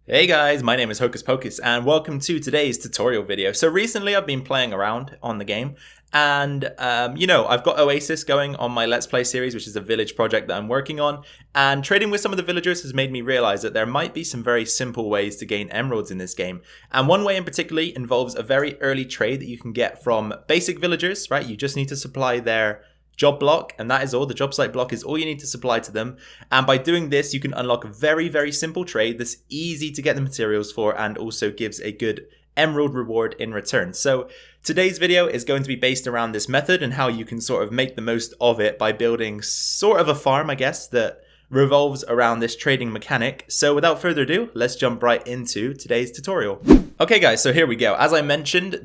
Hey guys, my name is Hocus Pocus and welcome to today's tutorial video. So recently I've been playing around on the game and I've got Oasis going on my Let's Play series, which is a village project that I'm working on, and trading with some of the villagers has made me realize that there might be some very simple ways to gain emeralds in this game. And one way in particular involves a very early trade that you can get from basic villagers, right? You just need to supply their job block, and that is all. The job site block is all you need to supply to them, and by doing this you can unlock a very simple trade that's easy to get the materials for and also gives a good emerald reward in return. So today's video is going to be based around this method and how you can sort of make the most of it by building sort of a farm, I guess, that revolves around this trading mechanic. So without further ado, let's jump right into today's tutorial. Okay guys, so here we go. As I mentioned,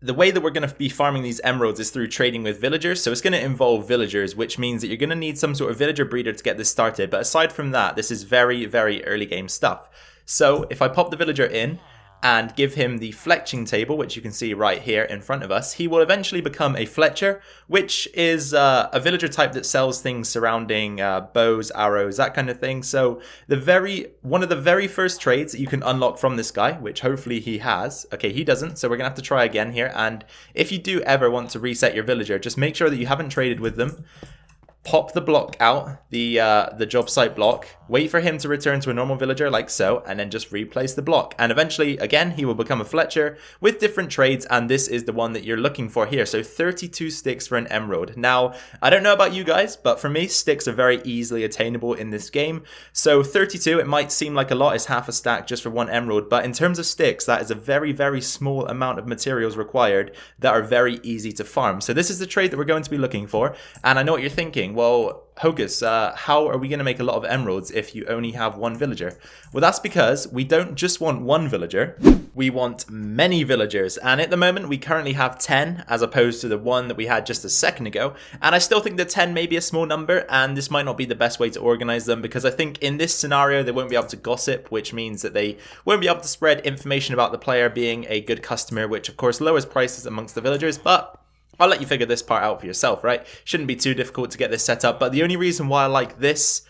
the way that we're going to be farming these emeralds is through trading with villagers. So it's going to involve villagers, which means that you're going to need some sort of villager breeder to get this started. But aside from that, this is very early game stuff. So if I pop the villager in and give him the fletching table, which you can see right here in front of us, he will eventually become a Fletcher, which is a villager type that sells things surrounding bows, arrows, that kind of thing. So one of the very first trades that you can unlock from this guy, which hopefully he has. Okay, he doesn't, so we're gonna have to try again here. And if you do ever want to reset your villager, just make sure that you haven't traded with them. Pop the block out, the job site block, wait for him to return to a normal villager like so, and then just replace the block. And eventually, again, he will become a Fletcher with different trades, and this is the one that you're looking for here. So 32 sticks for an emerald. Now, I don't know about you guys, but for me, sticks are very easily attainable in this game. So 32, it might seem like a lot, it's half a stack just for one emerald, but in terms of sticks, that is a very small amount of materials required that are very easy to farm. So this is the trade that we're going to be looking for, and I know what you're thinking. Well, Hocus, how are we going to make a lot of emeralds if you only have one villager? Well, that's because we don't just want one villager, we want many villagers. And at the moment, we currently have 10 as opposed to the one that we had just a second ago. And I still think that 10 may be a small number, and this might not be the best way to organize them, because I think in this scenario, they won't be able to gossip, which means that they won't be able to spread information about the player being a good customer, which of course lowers prices amongst the villagers. But I'll let you figure this part out for yourself, right? Shouldn't be too difficult to get this set up, but the only reason why I like this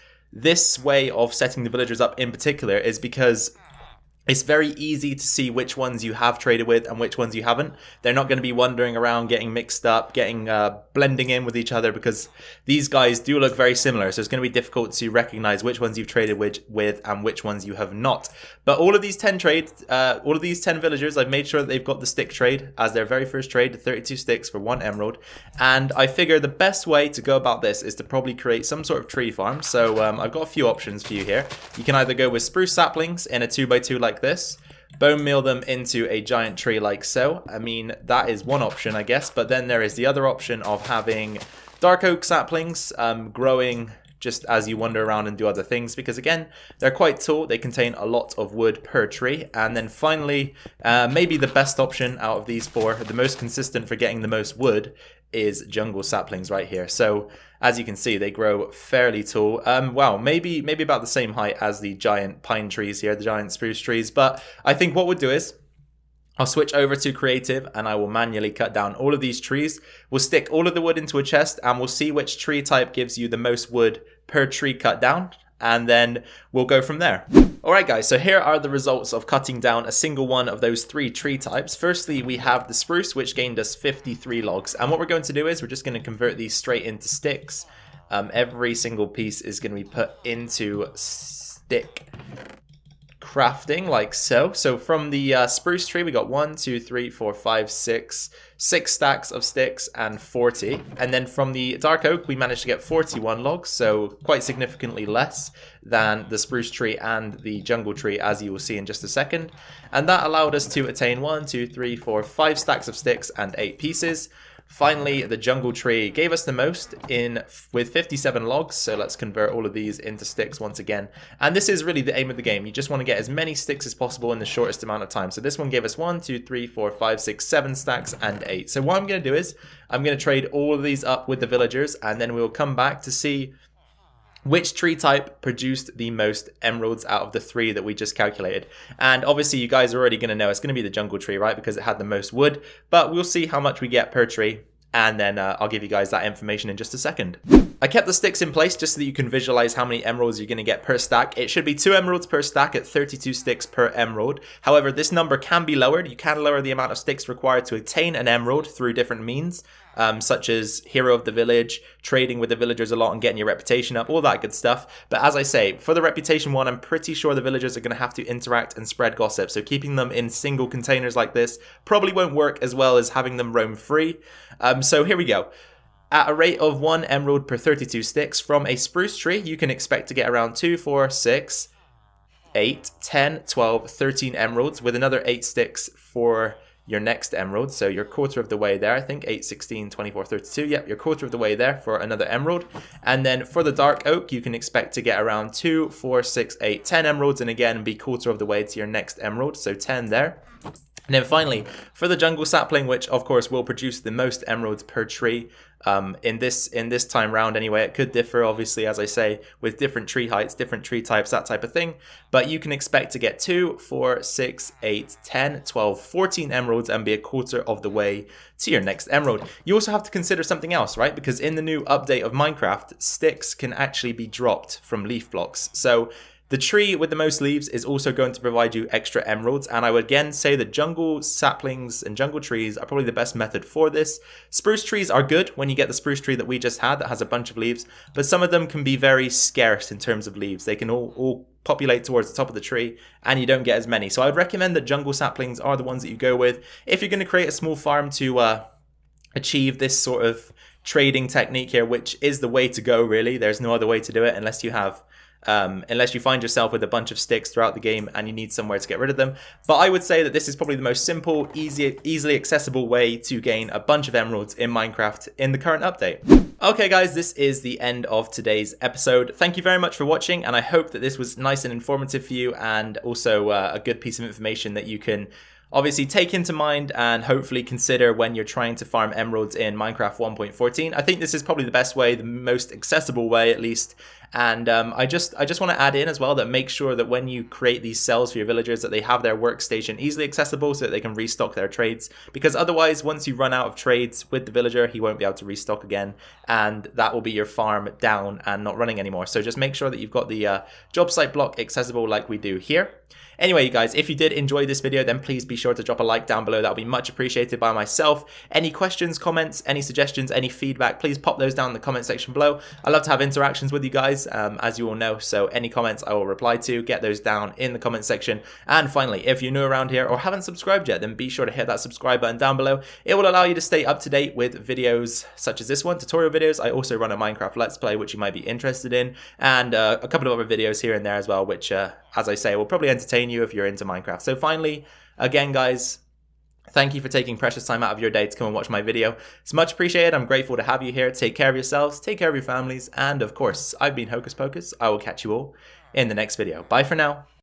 way of setting the villagers up in particular is because it's very easy to see which ones you have traded with and which ones you haven't. They're not going to be wandering around, getting mixed up, blending in with each other, because these guys do look very similar. So it's going to be difficult to recognize which ones you've traded with and which ones you have not. But all of these 10 trades, all of these 10 villagers, I've made sure that they've got the stick trade as their very first trade, 32 sticks for one emerald. And I figure the best way to go about this is to probably create some sort of tree farm. So I've got a few options for you here. You can either go with spruce saplings in a 2x2 like this, bone meal them into a giant tree like so. I mean, that is one option, I guess, but then there is the other option of having dark oak saplings growing just as you wander around and do other things, because again, they're quite tall, they contain a lot of wood per tree. And then finally, maybe the best option out of these four, the most consistent for getting the most wood, is jungle saplings right here. So as you can see, they grow fairly tall. Wow, maybe about the same height as the giant pine trees here, the giant spruce trees. But I think what we'll do is I'll switch over to creative and I will manually cut down all of these trees. We'll stick all of the wood into a chest and we'll see which tree type gives you the most wood per tree cut down, and then we'll go from there. Alright guys, so here are the results of cutting down a single one of those 3 tree types. Firstly, we have the spruce, which gained us 53 logs. And what we're going to do is we're just going to convert these straight into sticks. Every single piece is going to be put into stick crafting like so. So from the spruce tree, we got 1, 2, 3, 4, 5, 6 stacks of sticks and 40. And then from the dark oak, we managed to get 41 logs, so quite significantly less than the spruce tree and the jungle tree, as you will see in just a second. And that allowed us to attain 1, 2, 3, 4, 5 stacks of sticks and 8 pieces. Finally, the jungle tree gave us the most with 57 logs, so let's convert all of these into sticks once again. And this is really the aim of the game. You just want to get as many sticks as possible in the shortest amount of time. So this one gave us 1, 2, 3, 4, 5, 6, 7 stacks and 8. So what I'm going to do is I'm going to trade all of these up with the villagers, and then we'll come back to see which tree type produced the most emeralds out of the 3 that we just calculated. And obviously you guys are already going to know it's going to be the jungle tree, right? Because it had the most wood. But we'll see how much we get per tree, and then I'll give you guys that information in just a second. I kept the sticks in place just so that you can visualize how many emeralds you're going to get per stack. It should be 2 emeralds per stack at 32 sticks per emerald. However, this number can be lowered. You can lower the amount of sticks required to attain an emerald through different means, such as hero of the village, trading with the villagers a lot and getting your reputation up, all that good stuff. But as I say, for the reputation one, I'm pretty sure the villagers are going to have to interact and spread gossip. So keeping them in single containers like this probably won't work as well as having them roam free. So here we go. At a rate of 1 emerald per 32 sticks from a spruce tree, you can expect to get around 2, 4, 6, 8, 10, 12, 13 emeralds with another 8 sticks for your next emerald. So you're quarter of the way there, I think. 8, 16, 24, 32. Yep, you're quarter of the way there for another emerald. And then for the dark oak, you can expect to get around 2, 4, 6, 8, 10 emeralds. And again, be quarter of the way to your next emerald. So 10 there. And then finally, for the jungle sapling, which of course will produce the most emeralds per tree, in this time round anyway, it could differ obviously, as I say, with different tree heights, different tree types, that type of thing. But you can expect to get 2, 4, 6, 8, 10, 12, 14 emeralds and be a quarter of the way to your next emerald. You also have to consider something else, right? Because in the new update of Minecraft, sticks can actually be dropped from leaf blocks. So the tree with the most leaves is also going to provide you extra emeralds, and I would again say that jungle saplings and jungle trees are probably the best method for this. Spruce trees are good when you get the spruce tree that we just had that has a bunch of leaves, but some of them can be very scarce in terms of leaves. They can all populate towards the top of the tree and you don't get as many. So I would recommend that jungle saplings are the ones that you go with if you're going to create a small farm to achieve this sort of trading technique here, which is the way to go really. There's no other way to do it unless you have unless you find yourself with a bunch of sticks throughout the game and you need somewhere to get rid of them. But I would say that this is probably the most simple, easily accessible way to gain a bunch of emeralds in Minecraft in the current update. Okay guys, this is the end of today's episode. Thank you very much for watching, and I hope that this was nice and informative for you, and also a good piece of information that you can obviously take into mind and hopefully consider when you're trying to farm emeralds in Minecraft 1.14. I think this is probably the best way, the most accessible way at least. And I just want to add in as well that make sure that when you create these cells for your villagers that they have their workstation easily accessible so that they can restock their trades, because otherwise once you run out of trades with the villager, he won't be able to restock again, and that will be your farm down and not running anymore. So just make sure that you've got the job site block accessible like we do here. Anyway, you guys, if you did enjoy this video, then please be sure to drop a like down below. That would be much appreciated by myself. Any questions, comments, any suggestions, any feedback, please pop those down in the comment section below. I love to have interactions with you guys, as you all know, so any comments I will reply to. Get those down in the comment section. And finally, if you're new around here or haven't subscribed yet, then be sure to hit that subscribe button down below. It will allow you to stay up to date with videos such as this one, tutorial videos. I also run a Minecraft Let's Play, which you might be interested in, and a couple of other videos here and there as well, which, as I say, will probably entertain you if you're into Minecraft. So finally, again guys, thank you for taking precious time out of your day to come and watch my video. It's much appreciated. I'm grateful to have you here. Take care of yourselves, take care of your families, and of course, I've been Hocus Pocus. I will catch you all in the next video. Bye for now.